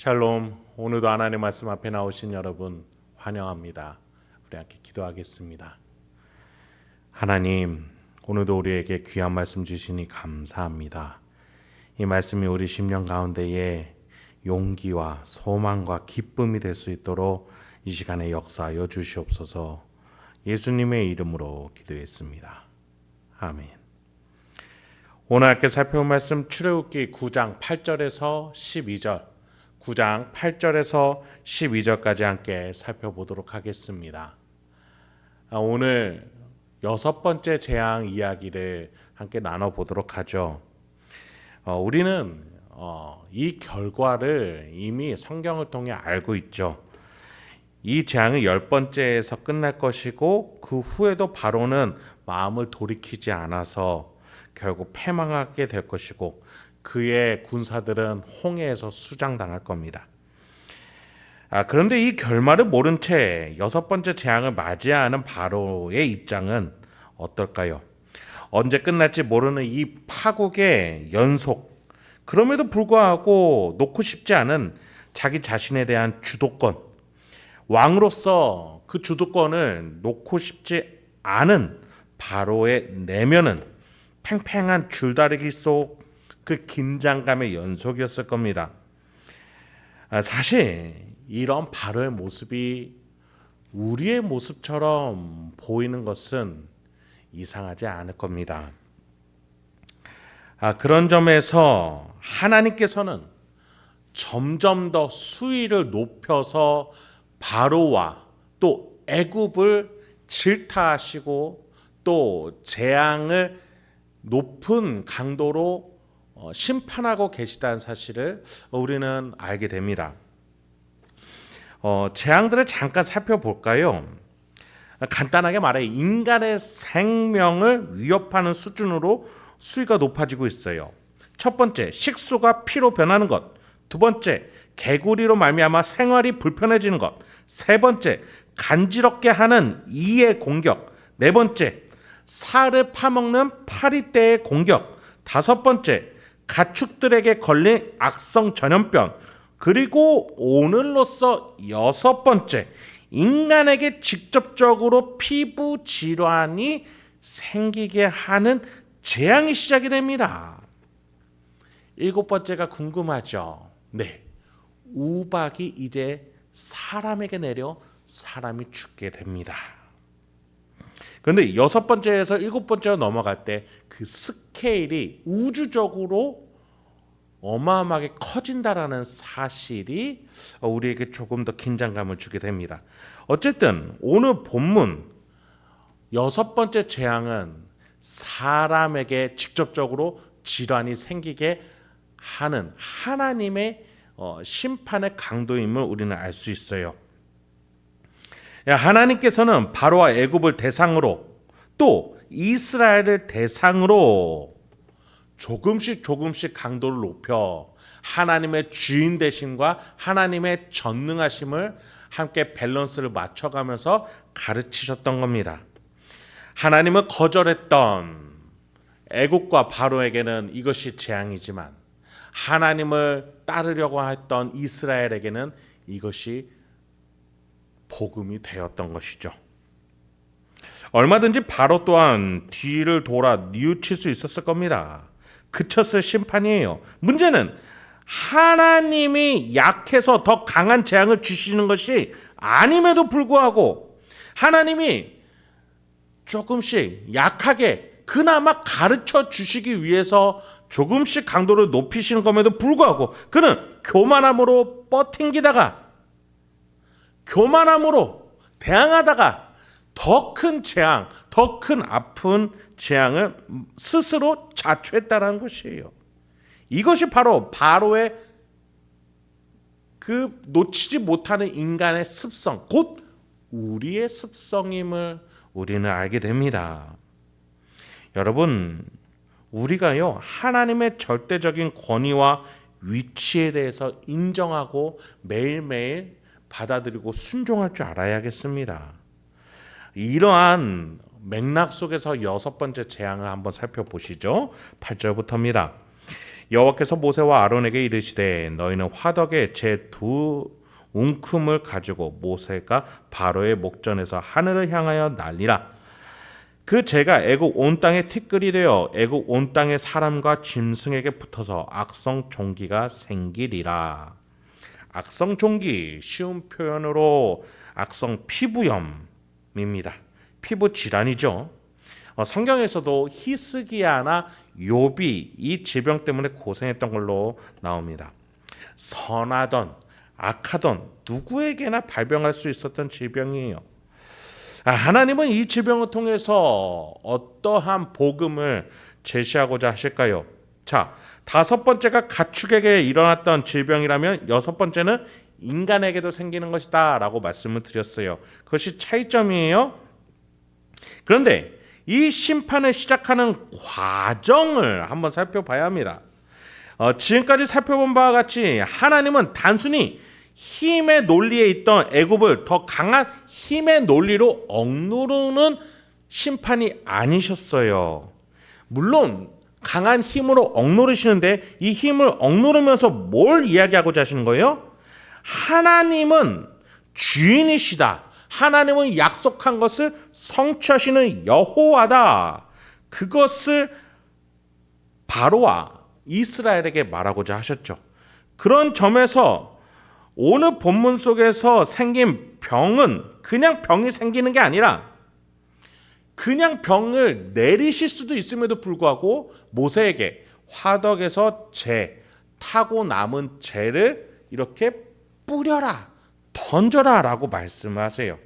샬롬. 오늘도 하나님 말씀 앞에 나오신 여러분 환영합니다. 우리 함께 기도하겠습니다. 하나님, 오늘도 우리에게 귀한 말씀 주시니 감사합니다. 이 말씀이 우리 심령 가운데에 용기와 소망과 기쁨이 될 수 있도록 이 시간에 역사하여 주시옵소서. 예수님의 이름으로 기도했습니다. 아멘. 오늘 함께 살펴볼 말씀 출애굽기 9장 8절에서 12절, 9장 8절에서 12절까지 함께 살펴보도록 하겠습니다. 오늘 6번째 재앙 이야기를 함께 나눠보도록 하죠. 우리는 이 결과를 이미 성경을 통해 알고 있죠. 이 재앙이 10번째에서 끝날 것이고 그 후에도 바로는 마음을 돌이키지 않아서 결국 패망하게 될 것이고 그의 군사들은 홍해에서 수장당할 겁니다. 그런데 이 결말을 모른 채 6번째 재앙을 맞이하는 바로의 입장은 어떨까요? 언제 끝날지 모르는 이 파국의 연속, 그럼에도 불구하고 놓고 싶지 않은 자기 자신에 대한 주도권, 왕으로서 그 주도권을 놓고 싶지 않은 바로의 내면은 팽팽한 줄다리기 속 그 긴장감의 연속이었을 겁니다. 사실 이런 바로의 모습이 우리의 모습처럼 보이는 것은 이상하지 않을 겁니다. 그런 점에서 하나님께서는 점점 더 수위를 높여서 바로와 또 애굽을 질타하시고 또 재앙을 높은 강도로 심판하고 계시다는 사실을 우리는 알게 됩니다. 재앙들을 잠깐 살펴볼까요? 간단하게 말해 인간의 생명을 위협하는 수준으로 수위가 높아지고 있어요. 첫 번째, 식수가 피로 변하는 것. 두 번째, 개구리로 말미암아 생활이 불편해지는 것. 세 번째, 간지럽게 하는 이의 공격. 네 번째, 살을 파먹는 파리떼의 공격. 다섯 번째, 가축들에게 걸린 악성 전염병. 그리고 오늘로써 6번째, 인간에게 직접적으로 피부 질환이 생기게 하는 재앙이 시작이 됩니다. 7번째가 궁금하죠? 네, 우박이 이제 사람에게 내려 사람이 죽게 됩니다. 그런데 6번째에서 7번째로 넘어갈 때 그 스케일이 우주적으로 어마어마하게 커진다라는 사실이 우리에게 조금 더 긴장감을 주게 됩니다. 어쨌든 오늘 본문 6번째 재앙은 사람에게 직접적으로 질환이 생기게 하는 하나님의 심판의 강도임을 우리는 알 수 있어요. 하나님께서는 바로와 애굽을 대상으로 또 이스라엘을 대상으로 조금씩 강도를 높여 하나님의 주인 되심과 하나님의 전능하심을 함께 밸런스를 맞춰가면서 가르치셨던 겁니다. 하나님을 거절했던 애굽과 바로에게는 이것이 재앙이지만 하나님을 따르려고 했던 이스라엘에게는 이것이 복음이 되었던 것이죠. 얼마든지 바로 또한 뒤를 돌아 뉘우칠 수 있었을 겁니다. 그쳤을 심판이에요. 문제는 하나님이 약해서 더 강한 재앙을 주시는 것이 아님에도 불구하고 하나님이 조금씩 약하게 그나마 가르쳐 주시기 위해서 조금씩 강도를 높이시는 것에도 불구하고 그는 교만함으로 버팅기다가 교만함으로 대항하다가 더 큰 재앙, 더 큰 아픈 재앙을 스스로 자초했다는 것이에요. 이것이 바로 바로의 그 놓치지 못하는 인간의 습성, 곧 우리의 습성임을 우리는 알게 됩니다. 여러분, 우리가요 하나님의 절대적인 권위와 위치에 대해서 인정하고 매일매일 받아들이고 순종할 줄 알아야겠습니다. 이러한 맥락 속에서 6번째 재앙을 한번 살펴보시죠. 8절부터입니다. 여호와께서 모세와 아론에게 이르시되 너희는 화덕에 제 두 웅큼을 가지고 모세가 바로의 목전에서 하늘을 향하여 날리라. 그 재가 애국 온 땅에 티끌이 되어 애국 온 땅의 사람과 짐승에게 붙어서 악성 종기가 생기리라. 악성 종기, 쉬운 표현으로 악성 피부염입니다. 피부 질환이죠. 성경에서도 히스기야나 욥이 이 질병 때문에 고생했던 걸로 나옵니다. 선하던 악하던 누구에게나 발병할 수 있었던 질병이에요. 하나님은 이 질병을 통해서 어떠한 복음을 제시하고자 하실까요? 자, 다섯 번째가 가축에게 일어났던 질병이라면 여섯 번째는 인간에게도 생기는 것이다 라고 말씀을 드렸어요. 그것이 차이점이에요. 그런데 이 심판을 시작하는 과정을 한번 살펴봐야 합니다. 지금까지 살펴본 바와 같이 하나님은 단순히 힘의 논리에 있던 애굽을 더 강한 힘의 논리로 억누르는 심판이 아니셨어요. 물론 강한 힘으로 억누르시는데 이 힘을 억누르면서 뭘 이야기하고자 하시는 거예요? 하나님은 주인이시다. 하나님은 약속한 것을 성취하시는 여호와다. 그것을 바로와 이스라엘에게 말하고자 하셨죠. 그런 점에서 오늘 본문 속에서 생긴 병은 그냥 병이 생기는 게 아니라 그냥 병을 내리실 수도 있음에도 불구하고 모세에게 화덕에서 타고 남은 재를 이렇게 뿌려라, 던져라 라고 말씀을 하세요.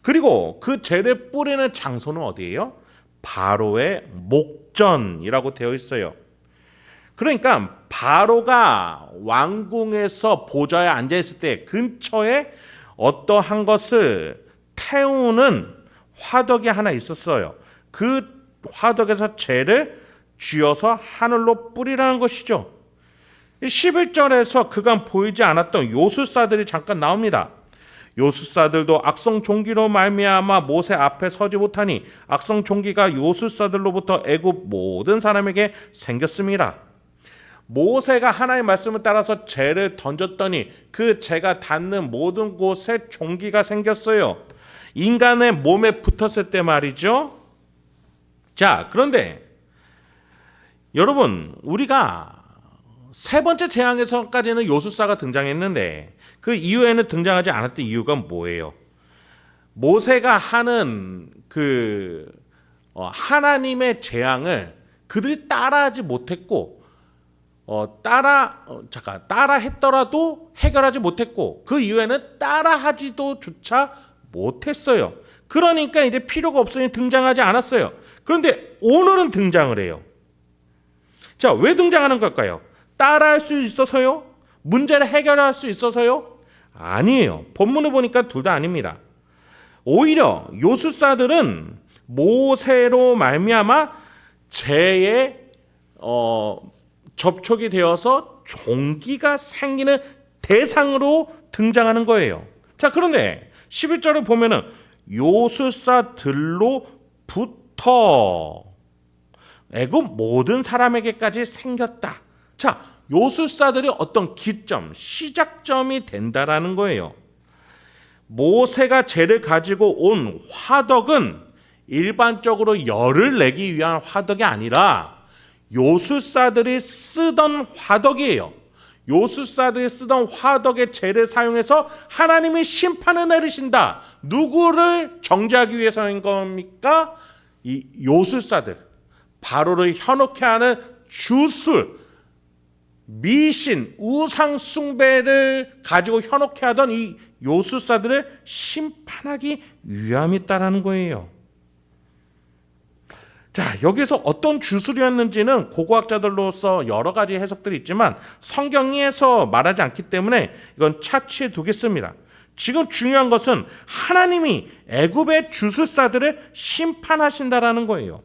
그리고 그 재를 뿌리는 장소는 어디예요? 바로의 목전이라고 되어 있어요. 그러니까 바로가 왕궁에서 보좌에 앉아있을 때 근처에 어떠한 것을 태우는 화덕이 하나 있었어요. 그 화덕에서 재를 쥐어서 하늘로 뿌리라는 것이죠. 11절에서 그간 보이지 않았던 요술사들이 잠깐 나옵니다. 요술사들도 악성 종기로 말미암아 모세 앞에 서지 못하니 악성 종기가 요술사들로부터 애굽 모든 사람에게 생겼습니다. 모세가 하나님의 말씀을 따라서 재를 던졌더니 그 재가 닿는 모든 곳에 종기가 생겼어요. 인간의 몸에 붙었을 때 말이죠. 자, 그런데 여러분, 우리가 세 번째 재앙에서까지는 요술사가 등장했는데 그 이후에는 등장하지 않았던 이유가 뭐예요? 모세가 하는 하나님의 재앙을 그들이 따라하지 못했고 따라 했더라도 해결하지 못했고 그 이후에는 따라하지도 조차 못했어요. 그러니까 이제 필요가 없으니 등장하지 않았어요. 그런데 오늘은 등장을 해요. 자, 왜 등장하는 걸까요? 따라할 수 있어서요? 문제를 해결할 수 있어서요? 아니에요. 본문을 보니까 둘 다 아닙니다. 오히려 요술사들은 모세로 말미암아 재에 접촉이 되어서 종기가 생기는 대상으로 등장하는 거예요. 자, 그런데 11절을 보면은 요술사들로부터 애굽 모든 사람에게까지 생겼다. 자, 요술사들이 어떤 기점, 시작점이 된다라는 거예요. 모세가 재를 가지고 온 화덕은 일반적으로 열을 내기 위한 화덕이 아니라 요술사들이 쓰던 화덕이에요. 요술사들이 쓰던 화덕의 재를 사용해서 하나님이 심판을 내리신다. 누구를 정죄하기 위해서인 겁니까? 이 요술사들, 바로를 현혹해 하는 주술, 미신, 우상 숭배를 가지고 현혹해 하던 이 요술사들을 심판하기 위함이 있다라는 거예요. 자, 여기서 어떤 주술이었는지는 고고학자들로서 여러 가지 해석들이 있지만 성경에서 말하지 않기 때문에 이건 차치해 두겠습니다. 지금 중요한 것은 하나님이 애굽의 주술사들을 심판하신다라는 거예요.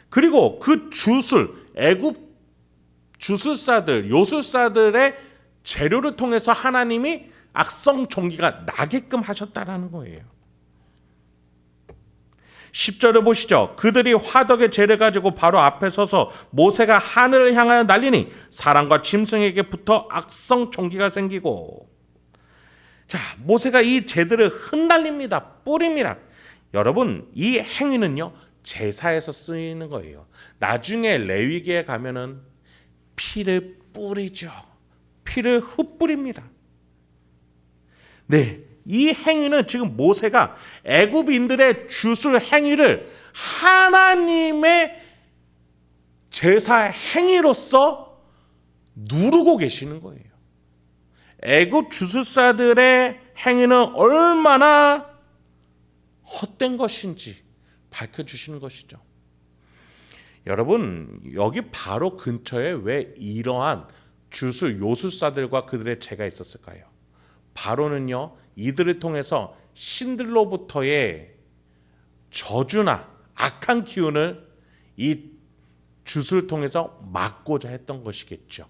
그리고 그 주술, 애굽 주술사들, 요술사들의 재료를 통해서 하나님이 악성 종기가 나게끔 하셨다라는 거예요. 10절을 보시죠. 그들이 화덕의 재를 가지고 바로 앞에 서서 모세가 하늘을 향하여 날리니 사람과 짐승에게 붙어 악성 종기가 생기고. 자, 모세가 이 재들을 흩날립니다. 뿌립니다. 여러분, 이 행위는요, 제사에서 쓰이는 거예요. 나중에 레위기에 가면은 피를 뿌리죠. 피를 흩뿌립니다. 네, 이 행위는 지금 모세가 애굽인들의 주술 행위를 하나님의 제사 행위로서 누르고 계시는 거예요. 애굽 주술사들의 행위는 얼마나 헛된 것인지 밝혀주시는 것이죠. 여러분, 여기 바로 근처에 왜 이러한 주술 요술사들과 그들의 죄가 있었을까요? 바로는요, 이들을 통해서 신들로부터의 저주나 악한 기운을 이 주술을 통해서 막고자 했던 것이겠죠.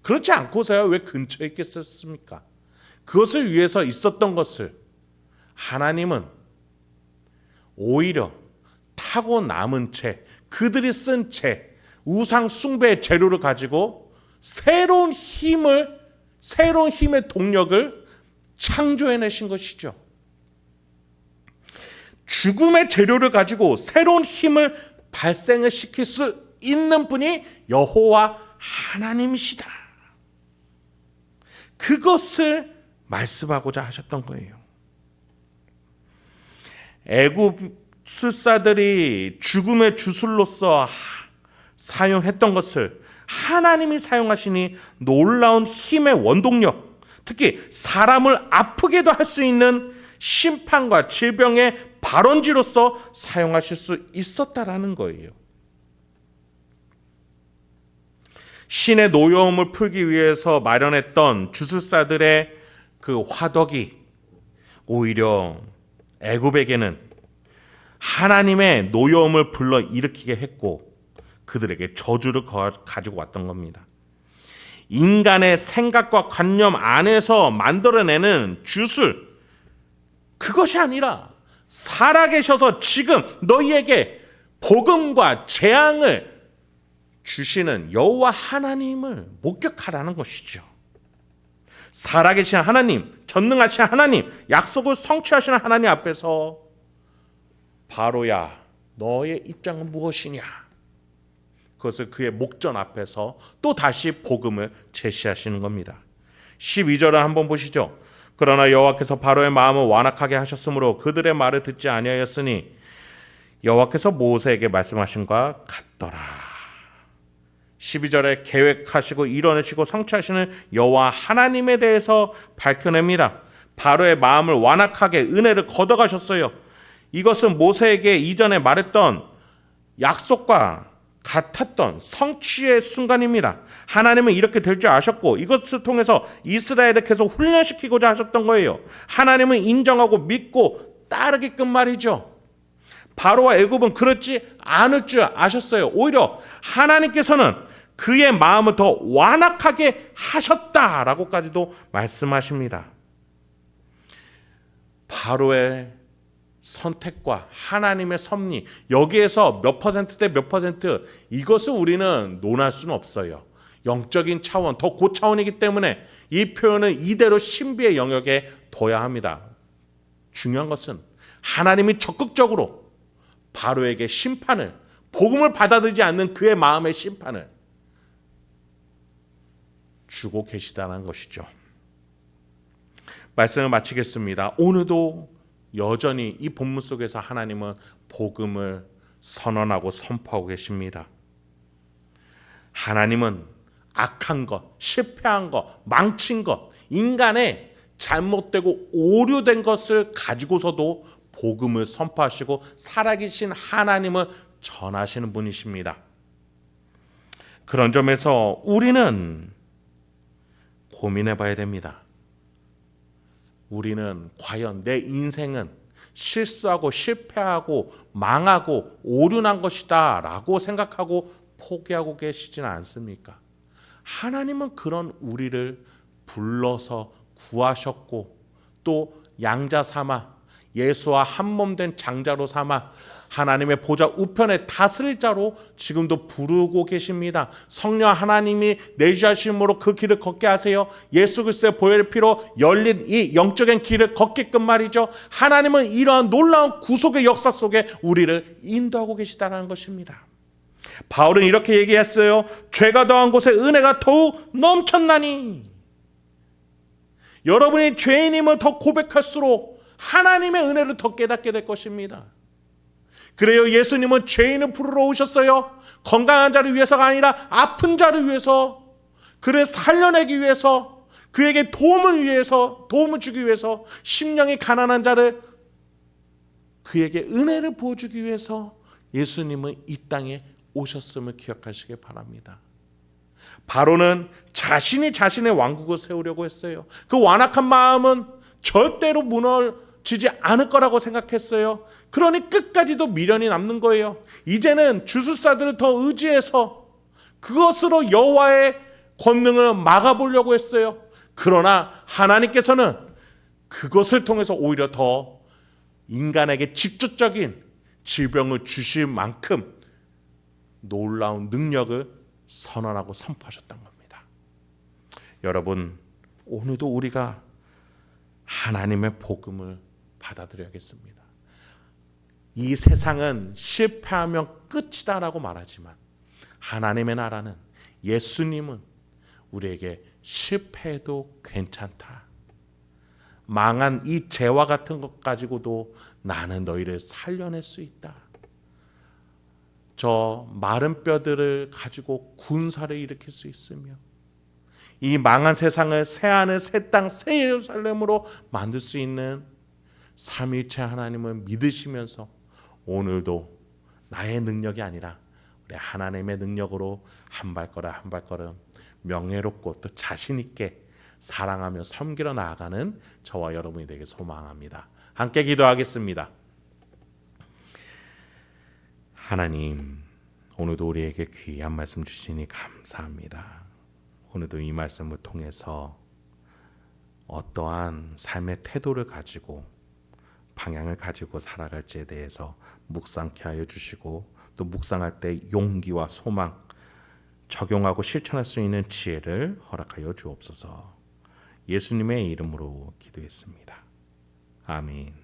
그렇지 않고서야 왜 근처에 있겠습니까? 그것을 위해서 있었던 것을 하나님은 오히려 타고 남은 채, 그들이 쓴 채, 우상 숭배의 재료를 가지고 새로운 힘의 동력을 창조해내신 것이죠. 죽음의 재료를 가지고 새로운 힘을 발생을 시킬 수 있는 분이 여호와 하나님이시다. 그것을 말씀하고자 하셨던 거예요. 애굽 술사들이 죽음의 주술로서 사용했던 것을 하나님이 사용하시니 놀라운 힘의 원동력, 특히 사람을 아프게도 할 수 있는 심판과 질병의 발원지로서 사용하실 수 있었다라는 거예요. 신의 노여움을 풀기 위해서 마련했던 주술사들의 그 화덕이 오히려 애굽에게는 하나님의 노여움을 불러 일으키게 했고 그들에게 저주를 가지고 왔던 겁니다. 인간의 생각과 관념 안에서 만들어내는 주술, 그것이 아니라 살아계셔서 지금 너희에게 복음과 재앙을 주시는 여호와 하나님을 목격하라는 것이죠. 살아계신 하나님, 전능하신 하나님, 약속을 성취하시는 하나님 앞에서 바로야, 너의 입장은 무엇이냐? 그것을 그의 목전 앞에서 또 다시 복음을 제시하시는 겁니다. 12절을 한번 보시죠. 그러나 여호와께서 바로의 마음을 완악하게 하셨으므로 그들의 말을 듣지 아니하였으니 여호와께서 모세에게 말씀하신과 같더라. 12절에 계획하시고 이뤄내시고 성취하시는 여호와 하나님에 대해서 밝혀냅니다. 바로의 마음을 완악하게 은혜를 걷어가셨어요. 이것은 모세에게 이전에 말했던 약속과 같았던 성취의 순간입니다. 하나님은 이렇게 될 줄 아셨고 이것을 통해서 이스라엘을 계속 훈련시키고자 하셨던 거예요. 하나님은 인정하고 믿고 따르게끔 말이죠. 바로와 애굽은 그렇지 않을 줄 아셨어요. 오히려 하나님께서는 그의 마음을 더 완악하게 하셨다라고까지도 말씀하십니다. 바로의 선택과 하나님의 섭리, 여기에서 몇 퍼센트 대 몇 퍼센트, 이것을 우리는 논할 수는 없어요. 영적인 차원, 더 고차원이기 때문에 이 표현을 이대로 신비의 영역에 둬야 합니다. 중요한 것은 하나님이 적극적으로 바로에게 심판을, 복음을 받아들이지 않는 그의 마음의 심판을 주고 계시다는 것이죠. 말씀을 마치겠습니다. 오늘도 여전히 이 본문 속에서 하나님은 복음을 선언하고 선포하고 계십니다. 하나님은 악한 것, 실패한 것, 망친 것, 인간의 잘못되고 오류된 것을 가지고서도 복음을 선포하시고 살아계신 하나님을 전하시는 분이십니다. 그런 점에서 우리는 고민해 봐야 됩니다. 우리는 과연 내 인생은 실수하고 실패하고 망하고 오륜한 것이다 라고 생각하고 포기하고 계시지는 않습니까? 하나님은 그런 우리를 불러서 구하셨고 또 양자 삼아 예수와 한 몸 된 장자로 삼아 하나님의 보좌 우편에 다스릴 자로 지금도 부르고 계십니다. 성령 하나님이 내주하심으로 그 길을 걷게 하세요. 예수 그리스도의 보혈의 피로 열린 이 영적인 길을 걷게끔 말이죠. 하나님은 이러한 놀라운 구속의 역사 속에 우리를 인도하고 계시다는 것입니다. 바울은 이렇게 얘기했어요. 죄가 더한 곳에 은혜가 더욱 넘쳤나니. 여러분이 죄인임을 더 고백할수록 하나님의 은혜를 더 깨닫게 될 것입니다. 그래요, 예수님은 죄인을 부르러 오셨어요. 건강한 자를 위해서가 아니라 아픈 자를 위해서, 그를 살려내기 위해서, 그에게 도움을 주기 위해서, 심령이 가난한 자를 그에게 은혜를 부어주기 위해서 예수님은 이 땅에 오셨음을 기억하시길 바랍니다. 바로는 자신이 자신의 왕국을 세우려고 했어요. 그 완악한 마음은 절대로 무너지지 않을 거라고 생각했어요. 그러니 끝까지도 미련이 남는 거예요. 이제는 주술사들을 더 의지해서 그것으로 여호와의 권능을 막아보려고 했어요. 그러나 하나님께서는 그것을 통해서 오히려 더 인간에게 직접적인 질병을 주실 만큼 놀라운 능력을 선언하고 선포하셨던 겁니다. 여러분, 오늘도 우리가 하나님의 복음을 받아들여야겠습니다. 이 세상은 실패하면 끝이다라고 말하지만 하나님의 나라는, 예수님은 우리에게 실패해도 괜찮다. 망한 이 죄와 같은 것 가지고도 나는 너희를 살려낼 수 있다. 저 마른 뼈들을 가지고 군사를 일으킬 수 있으며 이 망한 세상을 새 하늘 새 땅 새 예루살렘으로 만들 수 있는 삼위일체 하나님을 믿으시면서 오늘도 나의 능력이 아니라 우리 하나님의 능력으로 한 발걸음 명예롭고 또 자신 있게 사랑하며 섬기러 나아가는 저와 여러분이 되길 소망합니다. 함께 기도하겠습니다. 하나님, 오늘도 우리에게 귀한 말씀 주시니 감사합니다. 오늘도 이 말씀을 통해서 어떠한 삶의 태도를 가지고 방향을 가지고 살아갈지에 대해서 묵상케 하여 주시고, 또 묵상할 때 용기와 소망, 적용하고 실천할 수 있는 지혜를 허락하여 주옵소서. 예수님의 이름으로 기도했습니다. 아멘.